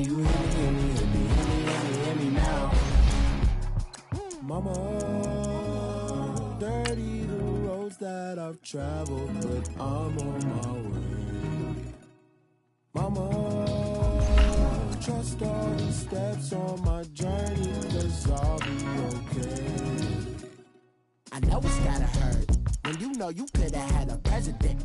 Can you hear me, hear me, hear me, hear me, hear me, hear me now? Mama, dirty the roads that I've traveled, but I'm on my way. Mama, trust all the steps on my journey, 'cause I'll be okay. I know it's gotta hurt when you know you could've had a president.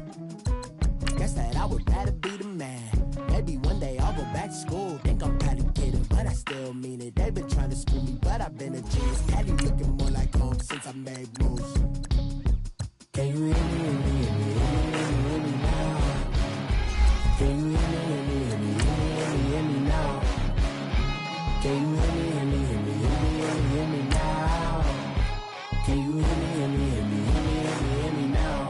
Guess that I would rather be the man. Maybe one day I'll go back to school. Think I'm kinda kidding, but I still mean it. They've been trying to screw me, but I've been a genius. Caddy looking more like home since I made moves. Can you hear me, hear me, hear me, hear me, hear me now? Can you hear me, hear me, hear me, hear me, hear me, hear me now? Can you hear me, hear me, hear me, hear me, hear me, hear me now? Can you hear me, hear me, hear me, hear me, hear me, hear me now?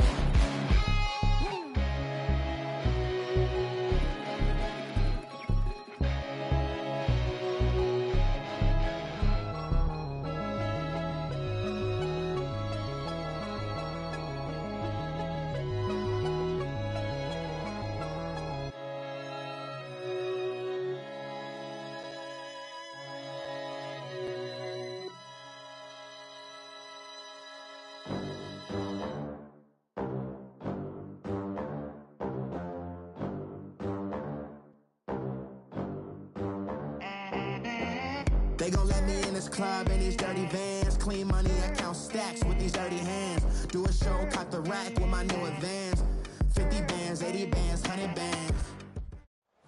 They gon' let me in this club in these dirty vans. Clean money, I count stacks with these dirty hands. Do a show, caught the rack with my new advance. 50 bands, 80 bands, 100 bands.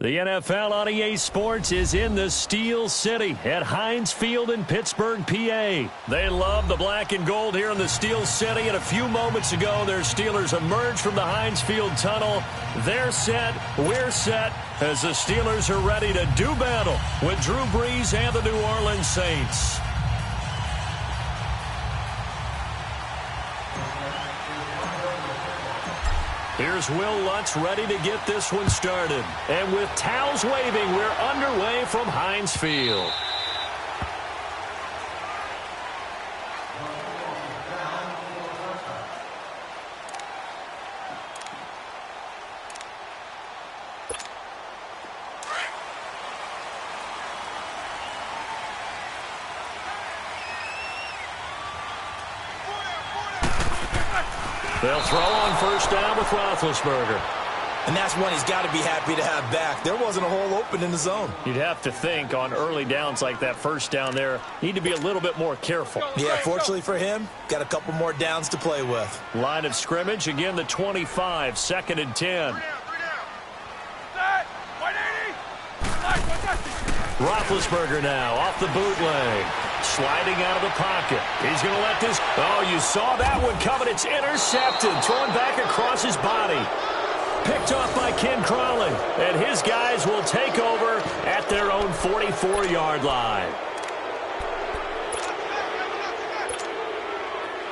The NFL on EA Sports is in the Steel City at Heinz Field in Pittsburgh, PA. They love the black and gold here in the Steel City, and a few moments ago, their Steelers emerged from the Heinz Field tunnel. They're set, we're set, as the Steelers are ready to do battle with Drew Brees and the New Orleans Saints. Here's Will Lutz ready to get this one started. And with towels waving, we're underway from Heinz Field. They'll throw on first down with Roethlisberger. And that's one he's got to be happy to have back. There wasn't a hole open in the zone. You'd have to think on early downs like that first down there, need to be a little bit more careful. Yeah, fortunately for him, got a couple more downs to play with. Line of scrimmage, again the 25, 2nd and 10. Roethlisberger now off the bootleg. Sliding out of the pocket. He's going to let this... Oh, you saw that one coming. It's intercepted. Thrown back across his body. Picked off by Ken Crawley. And his guys will take over at their own 44-yard line.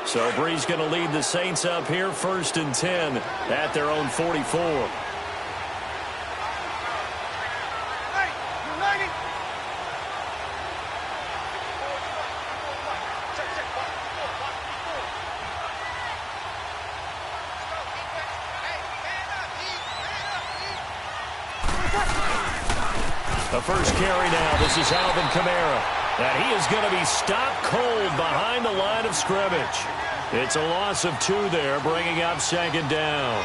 So Brees going to lead the Saints up here, 1st and 10 at their own 44. The first carry now. This is Alvin Kamara. And he is going to be stopped cold behind the line of scrimmage. It's a loss of 2 there, bringing up 2nd down.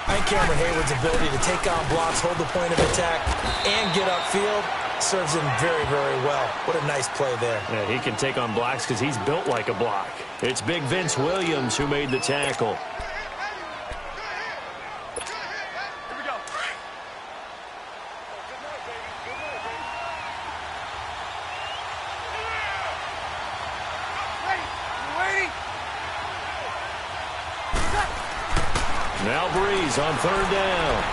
I think Cameron Hayward's ability to take on blocks, hold the point of attack, and get upfield serves him very, very well. What a nice play there. Yeah, he can take on blocks because he's built like a block. It's Big Vince Williams who made the tackle. Now Brees on 3rd down.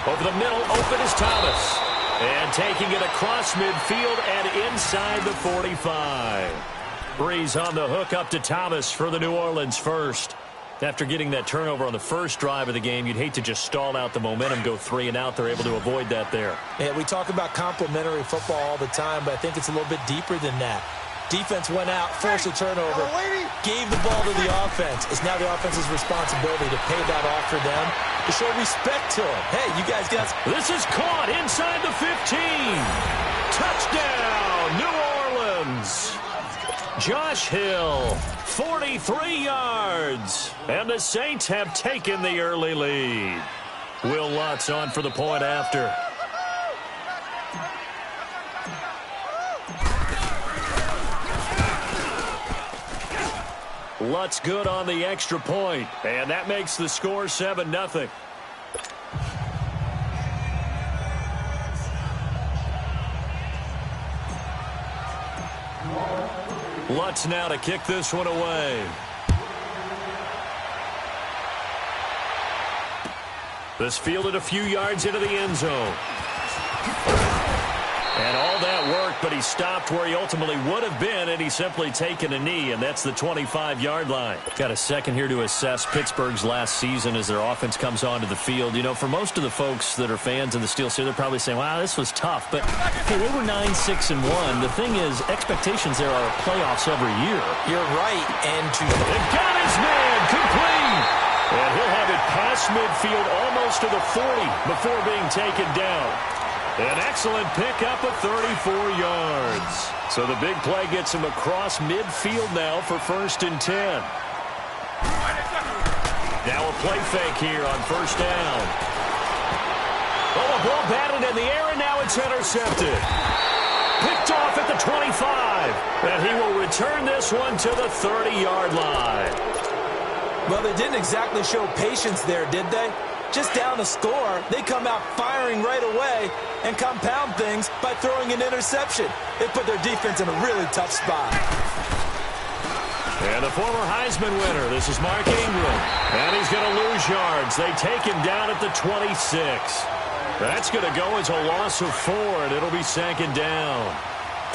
Over the middle, open is Thomas. And taking it across midfield and inside the 45. Brees on the hook up to Thomas for the New Orleans first. After getting that turnover on the first drive of the game, you'd hate to just stall out the momentum, go 3 and out. They're able to avoid that there. Yeah, we talk about complementary football all the time, but I think it's a little bit deeper than that. Defense went out, forced a turnover, gave the ball to the offense. It's now the offense's responsibility to pay that off for them to show respect to him. Hey, you guys got... This is caught inside the 15. Touchdown, New Orleans. Josh Hill, 43 yards. And the Saints have taken the early lead. Will Lutz on for the point after. Lutz good on the extra point, and that makes the score 7-0. Lutz now to kick this one away. This fielded a few yards into the end zone. And all that worked, but he stopped where he ultimately would have been, and he's simply taken a knee, and that's the 25-yard line. Got a second here to assess Pittsburgh's last season as their offense comes onto the field. You know, for most of the folks that are fans of the Steel City, they're probably saying, wow, this was tough. But, hey, they were 9-6-1. The thing is, expectations there are playoffs every year. You're right, and to... They've got his man complete. And he'll have it past midfield almost to the 40 before being taken down. An excellent pickup of 34 yards. So the big play gets him across midfield now for 1st and 10. Now a play fake here on 1st down. Oh, a ball batted in the air, and now it's intercepted. Picked off at the 25. And he will return this one to the 30-yard line. Well, they didn't exactly show patience there, did they? Just down a score, they come out firing right away and compound things by throwing an interception. They put their defense in a really tough spot. And the former Heisman winner, this is Mark Ingram. And he's going to lose yards. They take him down at the 26. That's going to go as a loss of 4, and it'll be 2nd down.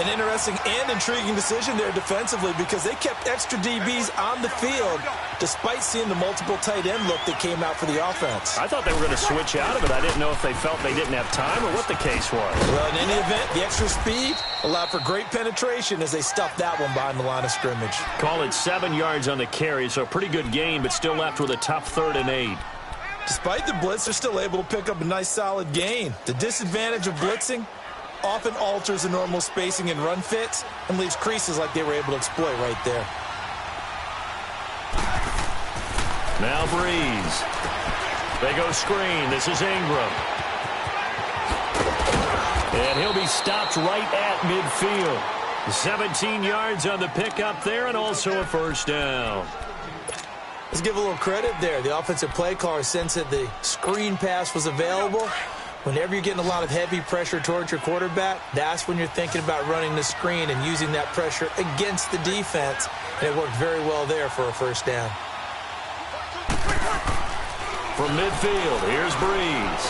An interesting and intriguing decision there defensively because they kept extra DBs on the field despite seeing the multiple tight end look that came out for the offense. I thought they were going to switch out of it. I didn't know if they felt they didn't have time or what the case was. Well, in any event, the extra speed allowed for great penetration as they stuffed that one behind the line of scrimmage. Call it 7 yards on the carry, so a pretty good gain, but still left with a tough 3rd and 8. Despite the blitz, they're still able to pick up a nice solid gain. The disadvantage of blitzing often alters the normal spacing and run fits and leaves creases like they were able to exploit right there. Now Breeze. They go screen. This is Ingram. And he'll be stopped right at midfield. 17 yards on the pickup there and also a 1st down. Let's give a little credit there. The offensive play caller sensed that the screen pass was available. Whenever you're getting a lot of heavy pressure towards your quarterback, that's when you're thinking about running the screen and using that pressure against the defense. And it worked very well there for a 1st down. From midfield, here's Breeze.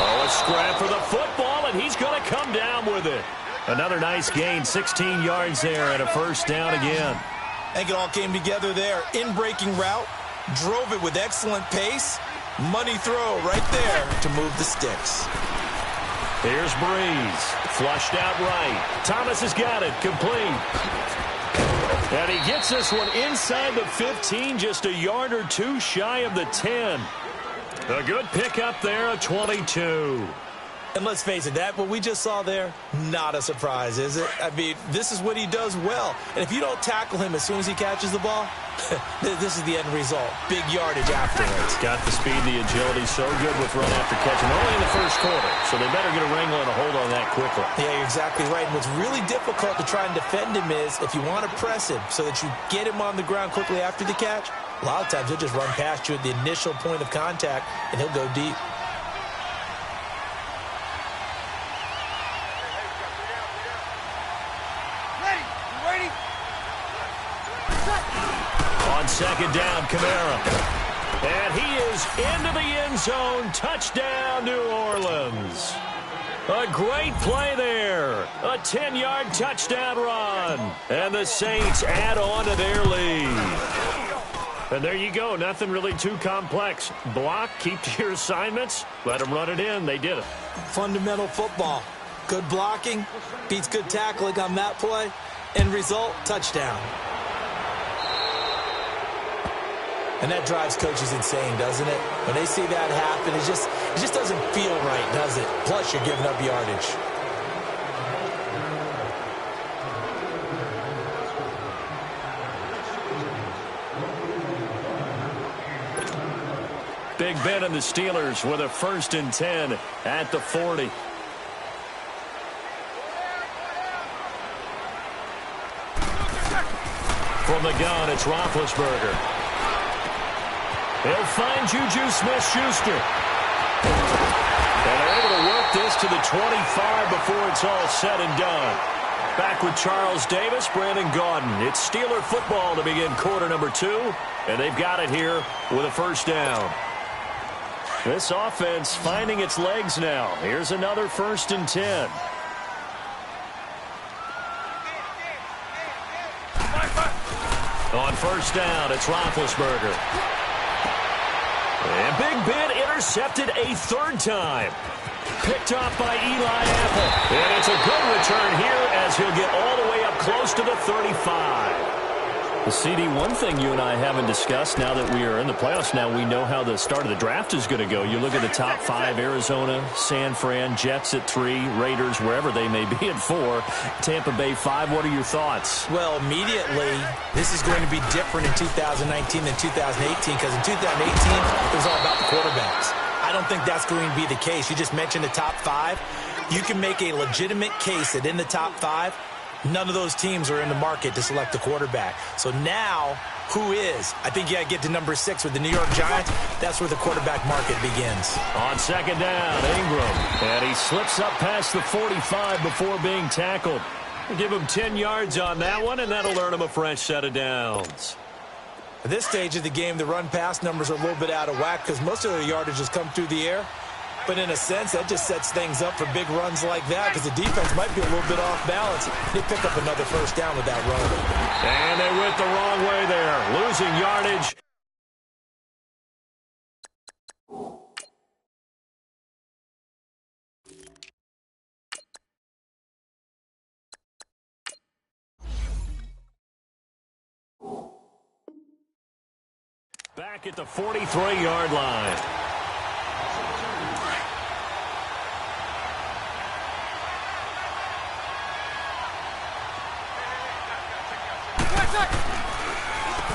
Oh, a scrap for the football, and he's going to come down with it. Another nice gain, 16 yards there and a 1st down again. I think it all came together there. In-breaking route, drove it with excellent pace. Money throw right there to move the sticks. Here's Breeze. Flushed out right. Thomas has got it. Complete. And he gets this one inside the 15, just a yard or 2 shy of the 10. A good pickup there, a 22. And let's face it, that what we just saw there, not a surprise, is it? I mean, this is what he does well. And if you don't tackle him as soon as he catches the ball, this is the end result. Big yardage afterwards. Got the speed, the agility, so good with run after catch. And only in the 1st quarter, so they better get a wrangle and a hold on that quickly. Yeah, you're exactly right. And what's really difficult to try and defend him is if you want to press him so that you get him on the ground quickly after the catch, a lot of times he'll just run past you at the initial point of contact, and he'll go deep. On 2nd down, Kamara. And he is into the end zone. Touchdown, New Orleans. A great play there. A 10-yard touchdown run. And the Saints add on to their lead. And there you go. Nothing really too complex. Block, keep to your assignments, let them run it in. They did it. Fundamental football. Good blocking, beats good tackling on that play. End result, touchdown. And that drives coaches insane, doesn't it? When they see that happen, it just doesn't feel right, does it? Plus, you're giving up yardage. Big Ben and the Steelers with a 1st and 10 at the 40. From the gun, it's Roethlisberger. He'll find Juju Smith-Schuster. And they're able to work this to the 25 before it's all said and done. Back with Charles Davis, Brandon Gaudin. It's Steeler football to begin quarter number 2. And they've got it here with a 1st down. This offense finding its legs now. Here's another 1st and 10. On 1st down, it's Roethlisberger. And Big Ben intercepted a 3rd time. Picked off by Eli Apple. And it's a good return here as he'll get all the way up close to the 35. The CD, one thing you and I haven't discussed now that we are in the playoffs now, we know how the start of the draft is going to go. You look at the top 5, Arizona, San Fran, Jets at 3, Raiders, wherever they may be at 4, Tampa Bay 5. What are your thoughts? Well, immediately, this is going to be different in 2019 than 2018 because in 2018, it was all about the quarterbacks. I don't think that's going to be the case. You just mentioned the top 5. You can make a legitimate case that in the top 5, none of those teams are in the market to select a quarterback. So now, who is? I think you got to get to number 6 with the New York Giants. That's where the quarterback market begins. On 2nd down, Ingram. And he slips up past the 45 before being tackled. We'll give him 10 yards on that one, and that'll earn him a fresh set of downs. At this stage of the game, the run-pass numbers are a little bit out of whack because most of their yardage has come through the air. But in a sense, that just sets things up for big runs like that because the defense might be a little bit off balance. They pick up another 1st down with that run. And they went the wrong way there, losing yardage. Back at the 43-yard line.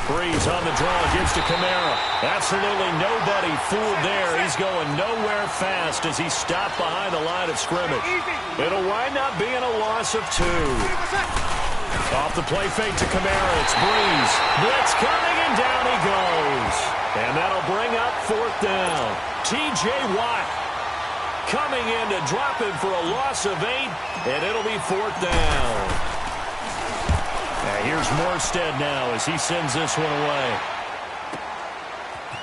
Breeze on the draw, gives to Kamara. Absolutely nobody fooled there. He's going nowhere fast as he stopped behind the line of scrimmage. It'll wind up being a loss of 2. Off the play fake to Kamara, it's Breeze. Blitz coming, and down he goes. And that'll bring up 4th down. T.J. Watt coming in to drop him for a loss of 8, and it'll be 4th down. Here's Morstead now as he sends this one away.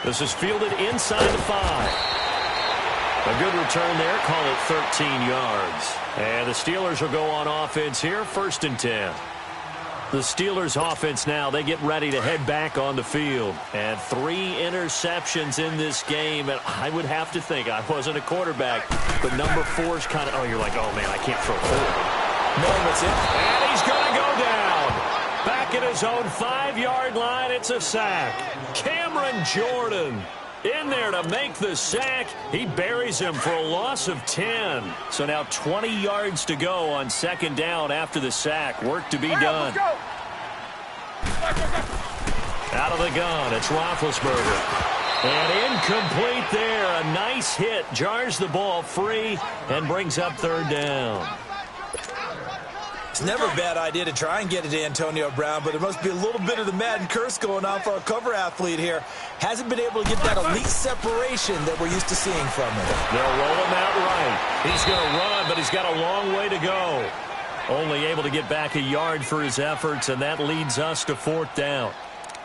This is fielded inside the 5. A good return there. Call it 13 yards. And the Steelers will go on offense here. 1st and 10. The Steelers offense now, they get ready to head back on the field. And 3 interceptions in this game. And I would have to think, I wasn't a quarterback, but number 4 is kind of, you're like, oh, man, I can't throw 4. No, that's it. And he's going to go down. Back at his own 5-yard line, it's a sack. Cameron Jordan in there to make the sack. He buries him for a loss of 10. So now 20 yards to go on 2nd down after the sack. Work to be done. Out of the gun, it's Roethlisberger. And incomplete there. A nice hit. Jars the ball free and brings up 3rd down. It's never a bad idea to try and get it to Antonio Brown, but there must be a little bit of the Madden curse going on for our cover athlete here. Hasn't been able to get that elite separation that we're used to seeing from him. They'll roll him out right. He's going to run, but he's got a long way to go. Only able to get back a yard for his efforts, and that leads us to 4th down.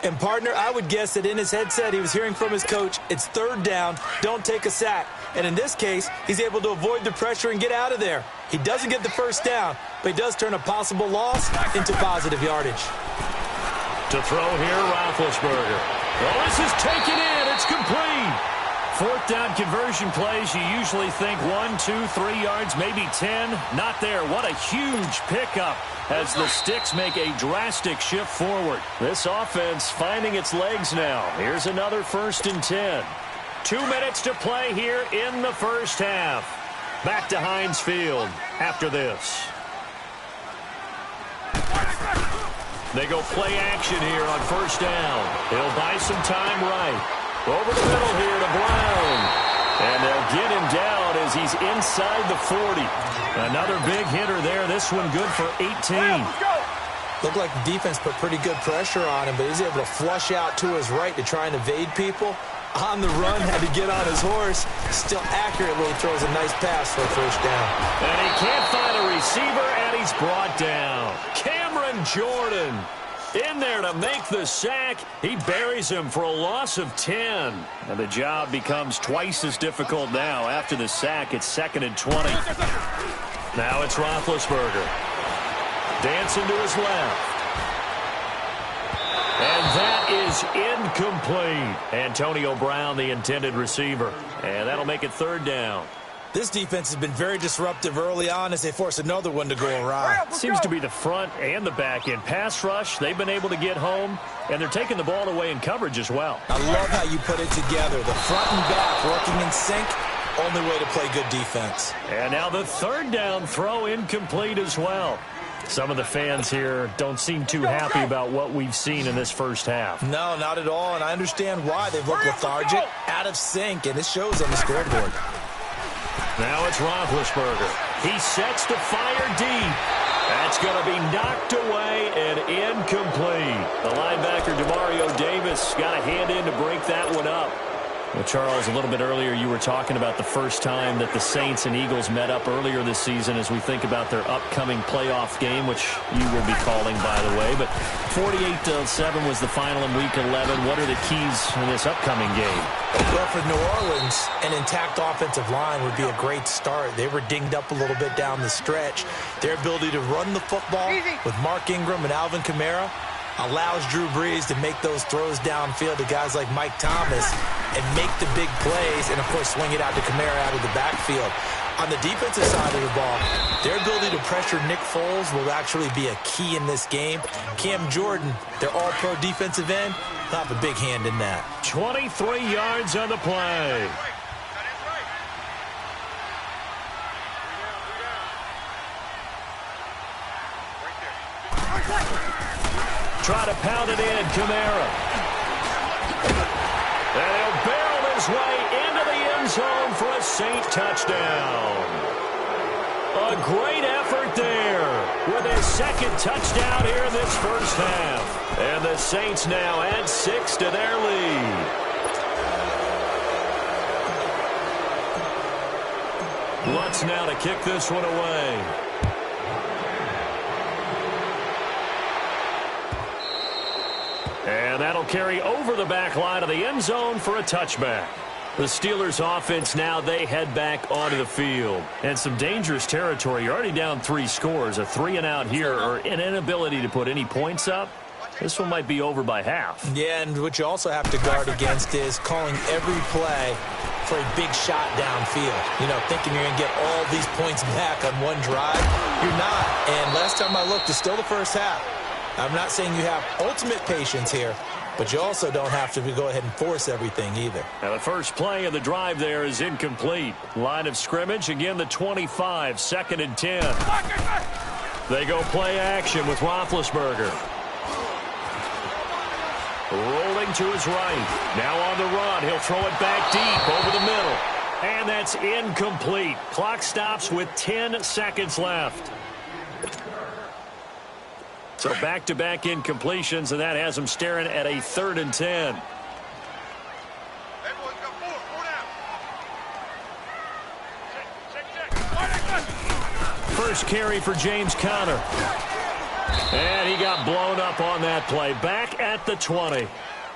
And, partner, I would guess that in his headset he was hearing from his coach, it's 3rd down, don't take a sack. And in this case, he's able to avoid the pressure and get out of there. He doesn't get the 1st down, but he does turn a possible loss into positive yardage. To throw here, Roethlisberger. Well, this is taken in. It's complete. Fourth down conversion plays, you usually think 1, 2, 3 yards, maybe 10. Not there. What a huge pickup as the Sticks make a drastic shift forward. This offense finding its legs now. Here's another 1st and 10. 2 minutes to play here in the first half. Back to Heinz Field after this. They go play action here on 1st down. He'll buy some time right. Over the middle here to Brown. And they'll get him down as he's inside the 40. Another big hitter there. This one good for 18. Looked like the defense put pretty good pressure on him, but he's able to flush out to his right to try and evade people. On the run, had to get on his horse. Still accurately throws a nice pass for a 1st down. And he can't find a receiver, and he's brought down. Cameron Jordan in there to make the sack. He buries him for a loss of 10. And the job becomes twice as difficult now. After the sack, it's 2nd and 20. Now it's Roethlisberger. Dancing to his left. And that is incomplete. Antonio Brown, the intended receiver. And that'll make it 3rd down. This defense has been very disruptive early on as they force another one to go around. Seems to be the front and the back end. Pass rush, they've been able to get home, and they're taking the ball away in coverage as well. I love how you put it together. The front and back working in sync. Only way to play good defense. And now the 3rd down throw incomplete as well. Some of the fans here don't seem too happy about what we've seen in this first half. No, not at all, and I understand why. They've looked lethargic, out of sync, and it shows on the scoreboard. Now it's Roethlisberger. He sets to fire deep. That's going to be knocked away and incomplete. The linebacker, Demario Davis, got a hand in to break that one up. Well, Charles, a little bit earlier you were talking about the first time that the Saints and Eagles met up earlier this season as we think about their upcoming playoff game, which you will be calling, by the way. But 48-7 was the final in Week 11. What are the keys in this upcoming game? Well, for New Orleans, an intact offensive line would be a great start. They were dinged up a little bit down the stretch. Their ability to run the football with Mark Ingram and Alvin Kamara allows Drew Brees to make those throws downfield to guys like Mike Thomas and make the big plays and, of course, swing it out to Kamara out of the backfield. On the defensive side of the ball, their ability to pressure Nick Foles will actually be a key in this game. Cam Jordan, their all-pro defensive end, will have a big hand in that. 23 yards on the play. Try to pound it in, Kamara. And he'll barrel his way into the end zone for a Saint touchdown. A great effort there with his 2nd touchdown here in this first half. And the Saints now add 6 to their lead. Lutz now to kick this one away. And that'll carry over the back line of the end zone for a touchback. The Steelers offense now, they head back onto the field. And some dangerous territory. You're already down 3 scores. A 3-and-out here or an inability to put any points up. This one might be over by half. Yeah, and what you also have to guard against is calling every play for a big shot downfield. You know, thinking you're going to get all these points back on one drive. You're not. And last time I looked, it's still the first half. I'm not saying you have ultimate patience here, but you also don't have to go ahead and force everything either. Now the first play of the drive there is incomplete. Line of scrimmage, again the 25, 2nd and 10. They go play action with Roethlisberger. Rolling to his right. Now on the run. He'll throw it back deep over the middle. And that's incomplete. Clock stops with 10 seconds left. So back-to-back incompletions, and that has them staring at a 3rd and 10. First carry for James Conner. And he got blown up on that play. Back at the 20.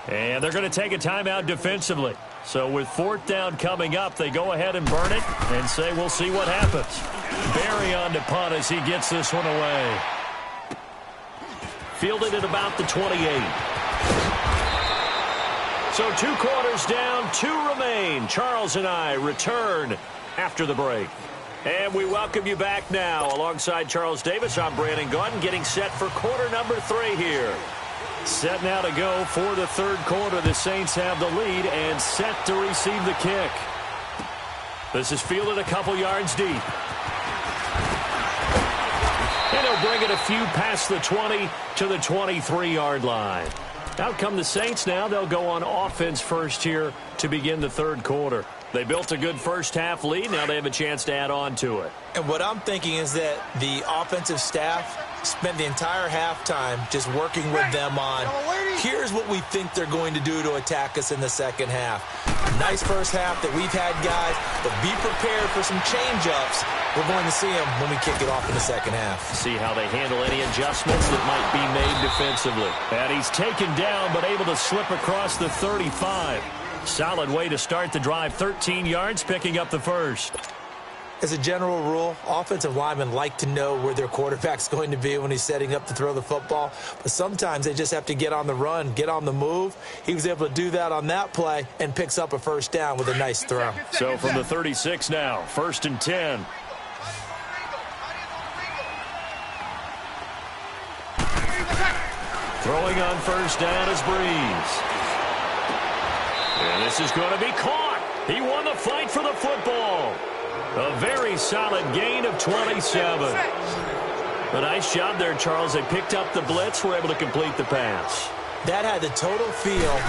And they're going to take a timeout defensively. So with 4th down coming up, they go ahead and burn it and say we'll see what happens. Barry on to punt as he gets this one away. Fielded at about the 28. So 2 quarters down, 2 remain. Charles and I return after the break. And we welcome you back now. Alongside Charles Davis, I'm Brandon Gaudin, getting set for quarter number 3 here. Set now to go for the third quarter. The Saints have the lead and set to receive the kick. This is fielded a couple yards deep. And he'll bring it a few past the 20 to the 23-yard line. Out come the Saints now. They'll go on offense first here to begin the third quarter. They built a good first-half lead. Now they have a chance to add on to it. And what I'm thinking is that the offensive staff spent the entire halftime just working with them on, here's what we think they're going to do to attack us in the second half. Nice first half that we've had, guys, but be prepared for some change-ups. We're going to see them when we kick it off in the second half. See how they handle any adjustments that might be made defensively. And he's taken down but able to slip across the 35. Solid way to start the drive. 13 yards, picking up the first. As a general rule, offensive linemen like to know where their quarterback's going to be when he's setting up to throw the football. But sometimes they just have to get on the run, get on the move. He was able to do that on that play and picks up a first down with a nice throw. So from the 36 now, 1st and 10. Throwing on first down is Breeze. And this is going to be caught. He won the fight for the football. A very solid gain of 27. A nice job there, Charles. They picked up the blitz, were able to complete the pass. That had the total feel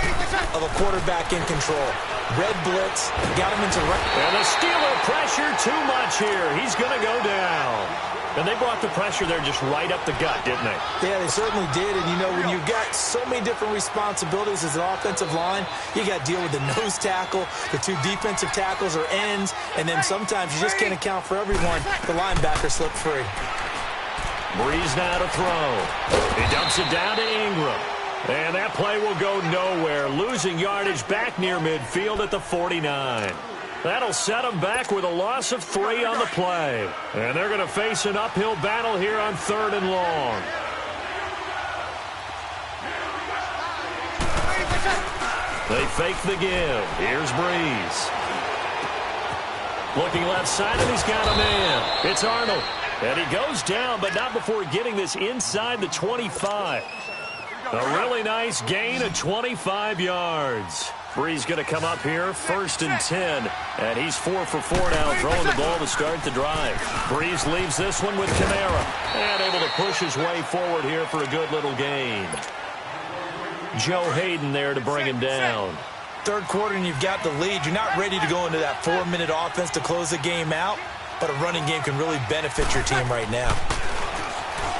of a quarterback in control. Red blitz, got him into right. And the Steeler pressure too much here. He's going to go down. And they brought the pressure there just right up the gut, didn't they? Yeah, they certainly did. And, you know, when you've got so many different responsibilities as an offensive line, you got to deal with the nose tackle, the 2 defensive tackles or ends, and then sometimes you just can't account for everyone. The linebacker slipped free. Breeze now to throw. He dumps it down to Ingram. And that play will go nowhere. Losing yardage back near midfield at the 49. That'll set them back with a loss of 3 on the play. And they're going to face an uphill battle here on 3rd and long. They fake the give. Here's Breeze. Looking left side, and he's got a man. It's Arnold. And he goes down, but not before getting this inside the 25. A really nice gain of 25 yards. Breeze going to come up here, 1st and 10. And he's 4 for 4 now, throwing the ball to start the drive. Breeze leaves this one with Kamara. And able to push his way forward here for a good little gain. Joe Hayden there to bring him down. Third quarter and you've got the lead. You're not ready to go into that 4-minute offense to close the game out. But a running game can really benefit your team right now.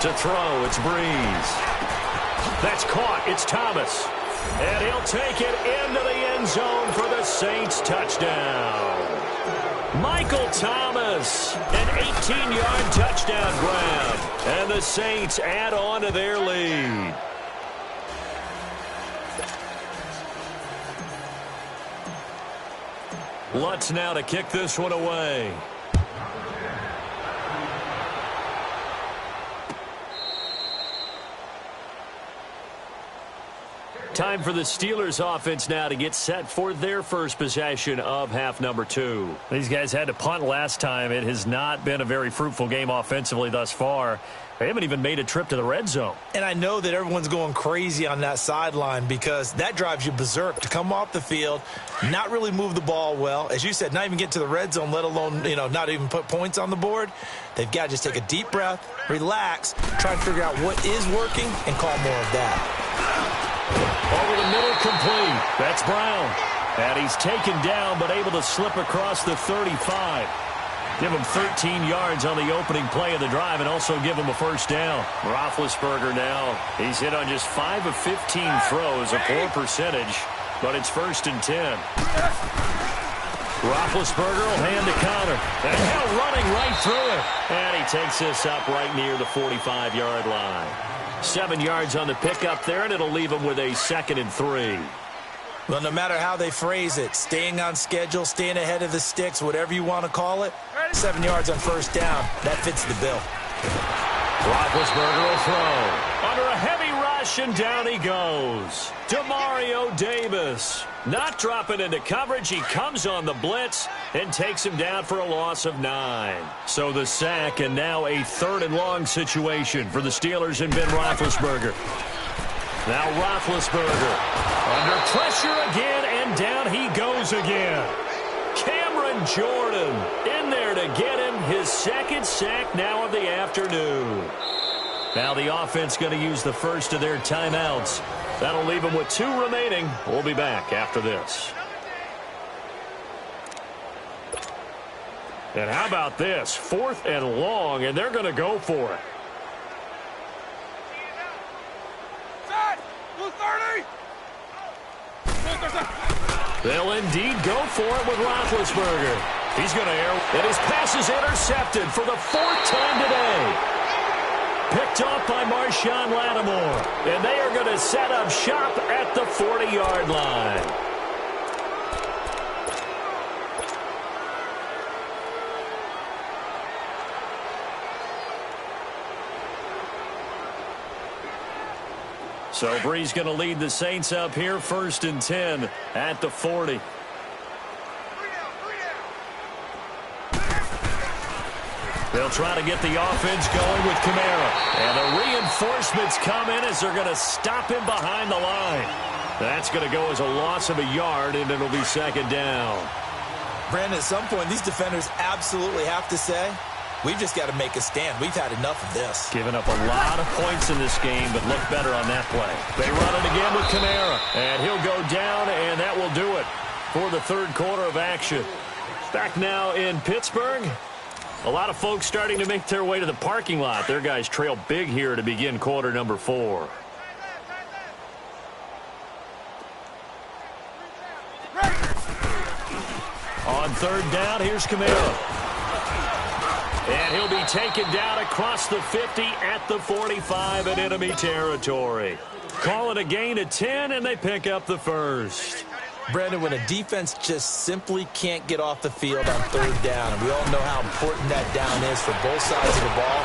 To throw, it's Breeze. That's caught. It's Thomas. And he'll take it into the end zone for the Saints touchdown. Michael Thomas, an 18-yard touchdown grab. And the Saints add on to their lead. Lutz now to kick this one away. Time for the Steelers offense now to get set for their first possession of half number 2. These guys had to punt last time. It has not been a very fruitful game offensively thus far. They haven't even made a trip to the red zone. And I know that everyone's going crazy on that sideline because that drives you berserk to come off the field, not really move the ball well. As you said, not even get to the red zone, let alone, not even put points on the board. They've got to just take a deep breath, relax, try and figure out what is working, and call more of that. Over the middle, complete. That's Brown. And he's taken down, but able to slip across the 35. Give him 13 yards on the opening play of the drive and also give him a first down. Roethlisberger now. He's hit on just 5 of 15 throws, a poor percentage, but it's 1st and 10. Roethlisberger will hand to Connor. And Hill running right through it. And he takes this up right near the 45-yard line. 7 yards on the pickup there, and it'll leave him with a 2nd and 3. Well, no matter how they phrase it, staying on schedule, staying ahead of the sticks, whatever you want to call it, 7 yards on first down, that fits the bill. Roethlisberger will throw. Under a heavy rush, rush, and down he goes. Demario Davis not dropping into coverage. He comes on the blitz and takes him down for a loss of 9. So the sack, and now a 3rd and long situation for the Steelers and Ben Roethlisberger. Now Roethlisberger under pressure again, and down he goes again. Cameron Jordan in there to get him his 2nd sack now of the afternoon. Now the offense going to use the first of their timeouts. That'll leave them with 2 remaining. We'll be back after this. And how about this? 4th and long, and they're going to go for it. They'll indeed go for it with Roethlisberger. He's going to air, and his pass is intercepted for the 4th time today. Picked off by Marshawn Lattimore. And they are going to set up shop at the 40-yard line. So Bree's going to lead the Saints up here, 1st and 10 at the 40. They'll try to get the offense going with Kamara. And the reinforcements come in as they're going to stop him behind the line. That's going to go as a loss of a yard, and it'll be 2nd down. Brandon, at some point, these defenders absolutely have to say, we've just got to make a stand. We've had enough of this. Giving up a lot of points in this game, but look better on that play. They run it again with Kamara, and he'll go down, and that will do it for the 3rd quarter of action. Back now in Pittsburgh. A lot of folks starting to make their way to the parking lot. Their guys trail big here to begin quarter number 4. On 3rd down, here's Kamara. And he'll be taken down across the 50 at the 45 in enemy territory. Call it a gain of 10, and they pick up the 1st. Brandon, when a defense just simply can't get off the field on 3rd down, and we all know how important that down is for both sides of the ball,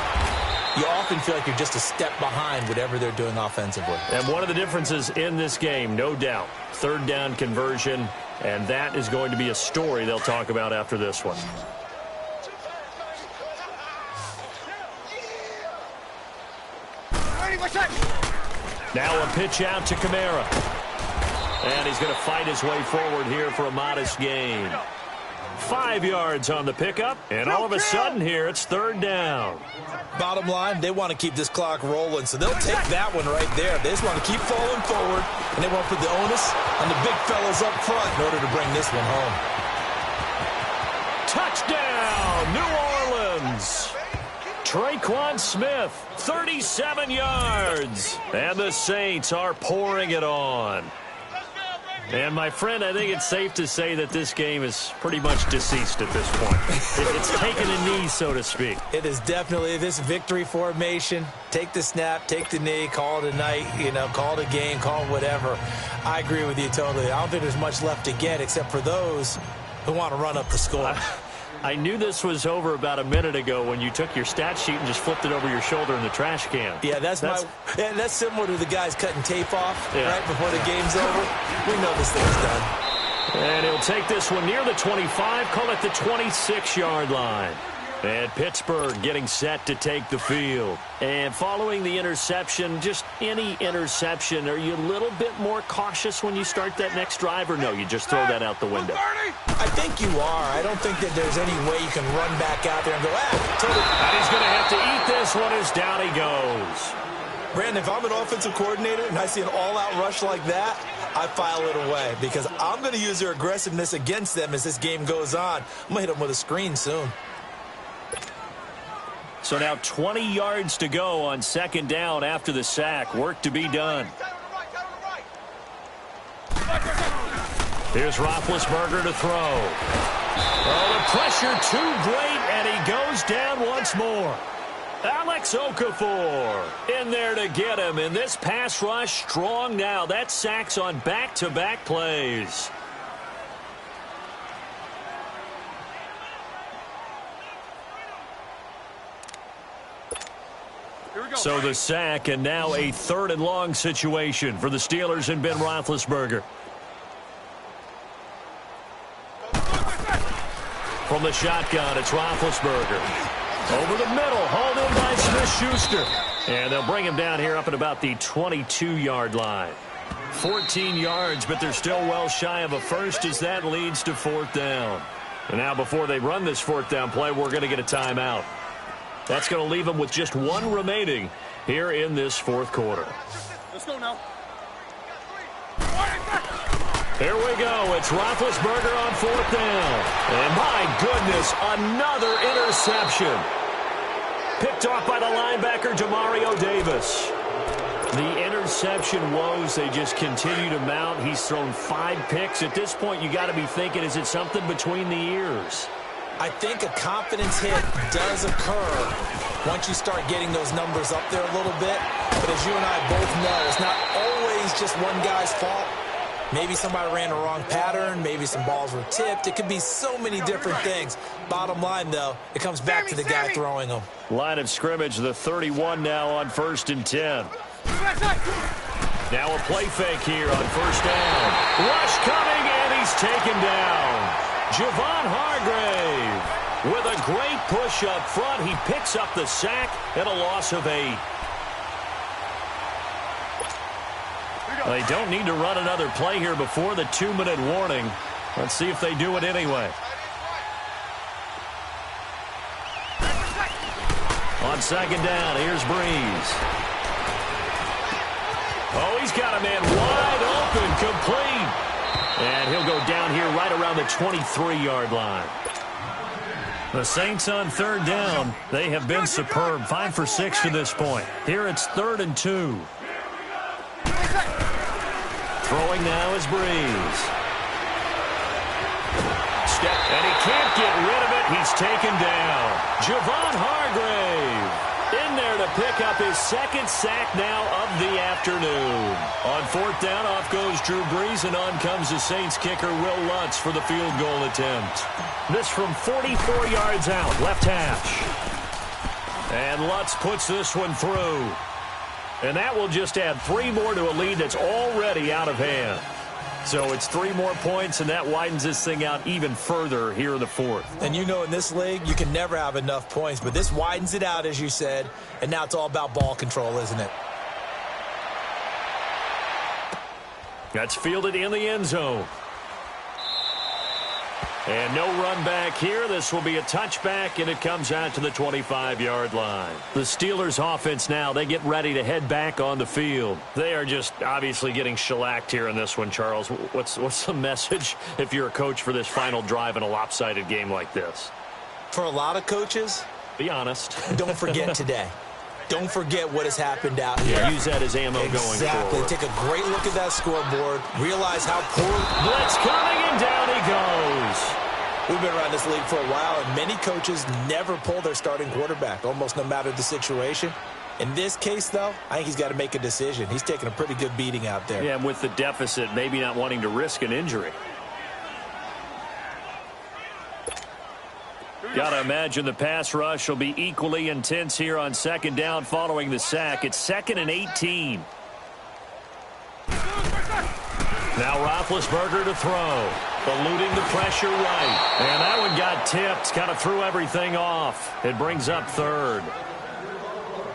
you often feel like you're just a step behind whatever they're doing offensively. And one of the differences in this game, no doubt, 3rd down conversion, and that is going to be a story they'll talk about after this one. Now a pitch out to Kamara. And he's going to fight his way forward here for a modest gain. 5 yards on the pickup, and all of a sudden here it's 3rd down. Bottom line, they want to keep this clock rolling, so they'll take that one right there. They just want to keep falling forward, and they want to put the onus on the big fellas up front in order to bring this one home. Touchdown, New Orleans. Traquan Smith, 37 yards. And the Saints are pouring it on. And, my friend, I think it's safe to say that this game is pretty much deceased at this point. It's taken a knee, so to speak. It is definitely this victory formation. Take the snap, take the knee, call it a night, call it a game, call it whatever. I agree with you totally. I don't think there's much left to get except for those who want to run up the score. I knew this was over about a minute ago when you took your stat sheet and just flipped it over your shoulder in the trash can. Yeah, that's similar to the guys cutting tape off right before the game's over. We know this thing's done. And he'll take this one near the 25, call it the 26-yard line. And Pittsburgh getting set to take the field. And following the interception, just any interception, are you a little bit more cautious when you start that next drive, or no, you just throw that out the window? I think you are. I don't think that there's any way you can run back out there and go, And he's going to have to eat this one as down he goes. Brandon, if I'm an offensive coordinator and I see an all-out rush like that, I file it away because I'm going to use their aggressiveness against them as this game goes on. I'm going to hit them with a screen soon. So now 20 yards to go on 2nd down after the sack. Work to be done. Here's Roethlisberger to throw. Oh, the pressure too great, and he goes down once more. Alex Okafor in there to get him, and this pass rush strong now. That's sacks on back-to-back plays. So the sack, and now a 3rd and long situation for the Steelers and Ben Roethlisberger. From the shotgun, it's Roethlisberger. Over the middle, hauled in by Smith-Schuster. And they'll bring him down here up at about the 22-yard line. 14 yards, but they're still well shy of a first as that leads to 4th down. And now before they run this 4th down play, we're going to get a timeout. That's going to leave them with just 1 remaining here in this 4th quarter. Let's go now. Here we go. It's Roethlisberger on 4th down. And my goodness, another interception. Picked off by the linebacker, Demario Davis. The interception woes, they just continue to mount. He's thrown 5 picks. At this point, you got to be thinking, is it something between the ears? I think a confidence hit does occur once you start getting those numbers up there a little bit. But as you and I both know, it's not always just one guy's fault. Maybe somebody ran the wrong pattern. Maybe some balls were tipped. It could be so many different things. Bottom line, though, it comes back to the guy throwing them. Line of scrimmage, the 31 now on 1st and 10. Now a play fake here on 1st down. Rush coming, and he's taken down. Javon Hargrave with a great push up front. He picks up the sack and a loss of 8. They don't need to run another play here before the 2-minute warning. Let's see if they do it anyway. On 2nd down, here's Breeze. Oh, he's got a man wide open, complete. And he'll go down here right around the 23-yard line. The Saints on 3rd down. They have been superb. 5 for 6 to this point. Here it's 3rd and 2. Throwing now is Breeze. Step, and he can't get rid of it. He's taken down. Javon Hargrave in there to pick up his 2nd sack now of the afternoon. On 4th down, off goes Drew Brees, and on comes the Saints kicker, Will Lutz, for the field goal attempt. This from 44 yards out, left hash. And Lutz puts this one through. And that will just add 3 more to a lead that's already out of hand. So it's 3 more points, and that widens this thing out even further here in the 4th. And you know, in this league, you can never have enough points, but this widens it out, as you said, and now it's all about ball control, isn't it? That's fielded in the end zone. And no run back here. This will be a touchback, and it comes out to the 25-yard line. The Steelers' offense now, they get ready to head back on the field. They are just obviously getting shellacked here in this one, Charles. What's the message if you're a coach for this final drive in a lopsided game like this? For a lot of coaches, be honest. Don't forget today. Don't forget what has happened out here. Yeah, use that as ammo going forward. Exactly. Take a great look at that scoreboard. Realize how poor. Blitz coming, and down he goes. We've been around this league for a while, and many coaches never pull their starting quarterback, almost no matter the situation. In this case, though, I think he's got to make a decision. He's taking a pretty good beating out there. Yeah, and with the deficit, maybe not wanting to risk an injury. Got to imagine the pass rush will be equally intense here on 2nd down following the sack. It's 2nd and 18. Now Roethlisberger to throw. Eluding the pressure right. And that one got tipped. Kind of threw everything off. It brings up 3rd.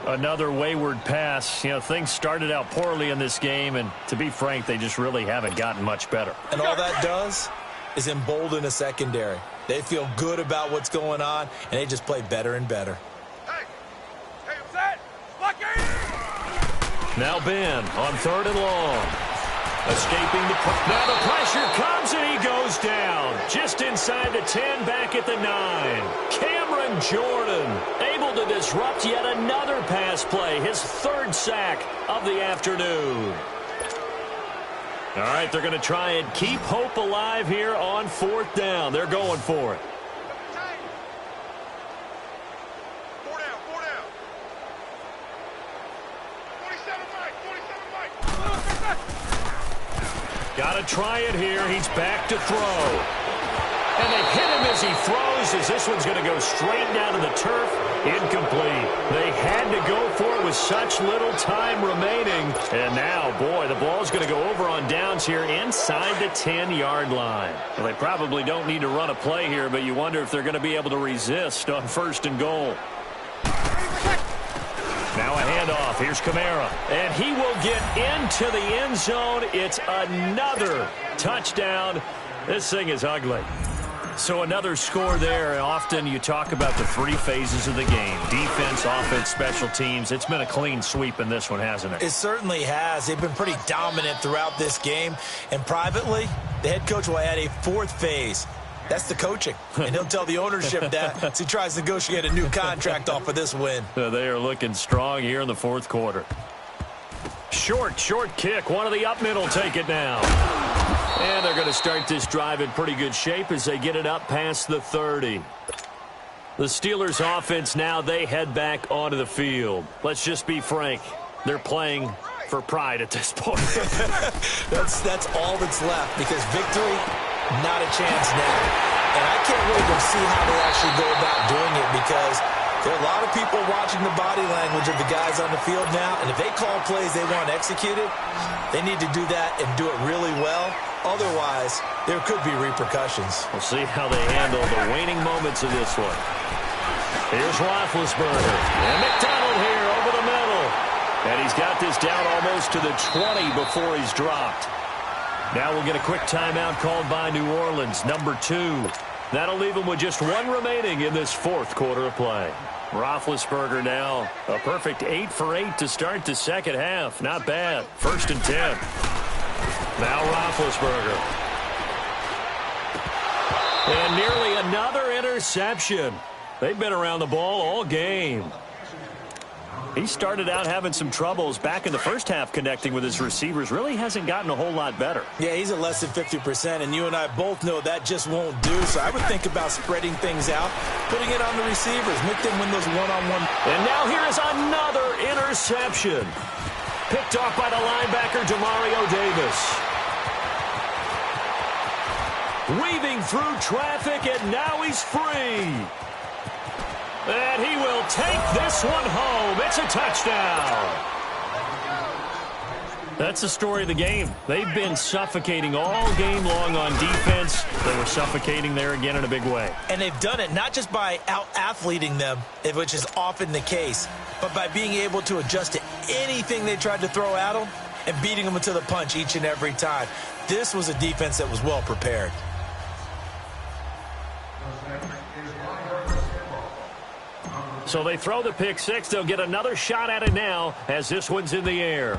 Another wayward pass. You know, things started out poorly in this game, and to be frank, they just really haven't gotten much better. And all that does is embolden a secondary. They feel good about what's going on, and they just play better and better. Hey, what's that? Lock your ears! Now Ben on 3rd and long. Escaping the pressure. Now the pressure comes, and he goes down. Just inside the 10, back at the 9. Cameron Jordan able to disrupt yet another pass play. His 3rd sack of the afternoon. All right, they're going to try and keep hope alive here on 4th down. They're going for it. 4 down. 47 Mike. Got to try it here. He's back to throw. And they hit him as he throws, as this one's going to go straight down to the turf. Incomplete. They had to go for it with such little time remaining. And now, boy, the ball's going to go over on downs here inside the 10-yard line. Well, they probably don't need to run a play here, but you wonder if they're going to be able to resist on 1st and goal. Now a handoff. Here's Kamara. And he will get into the end zone. It's another touchdown. This thing is ugly. So another score there. Often you talk about the 3 phases of the game. Defense, offense, special teams. It's been a clean sweep in this one, hasn't it? It certainly has. They've been pretty dominant throughout this game. And privately, the head coach will add a 4th phase. That's the coaching. And he'll tell the ownership that as he tries to negotiate a new contract off of this win. They are looking strong here in the 4th quarter. Short kick. One of the up men will take it now. And they're going to start this drive in pretty good shape as they get it up past the 30. The Steelers offense now, they head back onto the field. Let's just be frank. They're playing for pride at this point. That's all that's left, because victory, not a chance now. And I can't wait to see how they actually go about doing it, because there are a lot of people watching the body language of the guys on the field now, and if they call plays they want executed, they need to do that and do it really well. Otherwise, there could be repercussions. We'll see how they handle the waning moments of this one. Here's Roethlisberger. And McDonald here over the middle. And he's got this down almost to the 20 before he's dropped. Now we'll get a quick timeout called by New Orleans, number 2. That'll leave them with just 1 remaining in this 4th quarter of play. Roethlisberger now a perfect 8 for 8 to start the 2nd half. Not bad. 1st and 10. Now Roethlisberger. And nearly another interception. They've been around the ball all game. He started out having some troubles back in the 1st half connecting with his receivers. Really hasn't gotten a whole lot better. Yeah, he's at less than 50%, and you and I both know that just won't do. So I would think about spreading things out, putting it on the receivers, make them win those one-on-one. And now here is another interception. Picked off by the linebacker, Demario Davis. Weaving through traffic, and now he's free. And he will take this one home. It's a touchdown. That's the story of the game. They've been suffocating all game long on defense. They were suffocating there again in a big way. And they've done it not just by out-athleting them, which is often the case, but by being able to adjust to anything they tried to throw at them and beating them to the punch each and every time. This was a defense that was well prepared. So they throw the pick 6. They'll get another shot at it now as this one's in the air.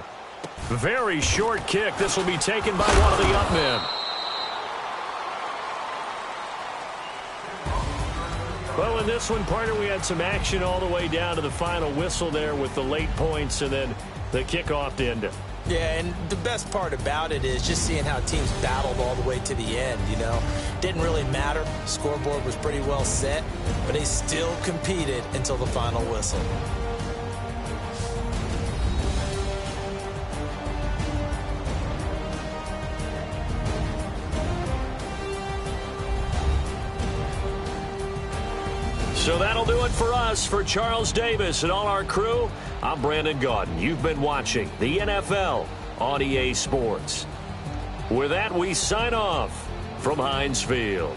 Very short kick. This will be taken by one of the up men. Well, in this one, partner, we had some action all the way down to the final whistle there with the late points and then the kickoff to end it. Yeah, and the best part about it is just seeing how teams battled all the way to the end, you know. Didn't really matter. Scoreboard was pretty well set, but they still competed until the final whistle. So that'll do it for us. For Charles Davis and all our crew, I'm Brandon Gaudin. You've been watching the NFL on EA Sports. With that, we sign off from Heinz Field.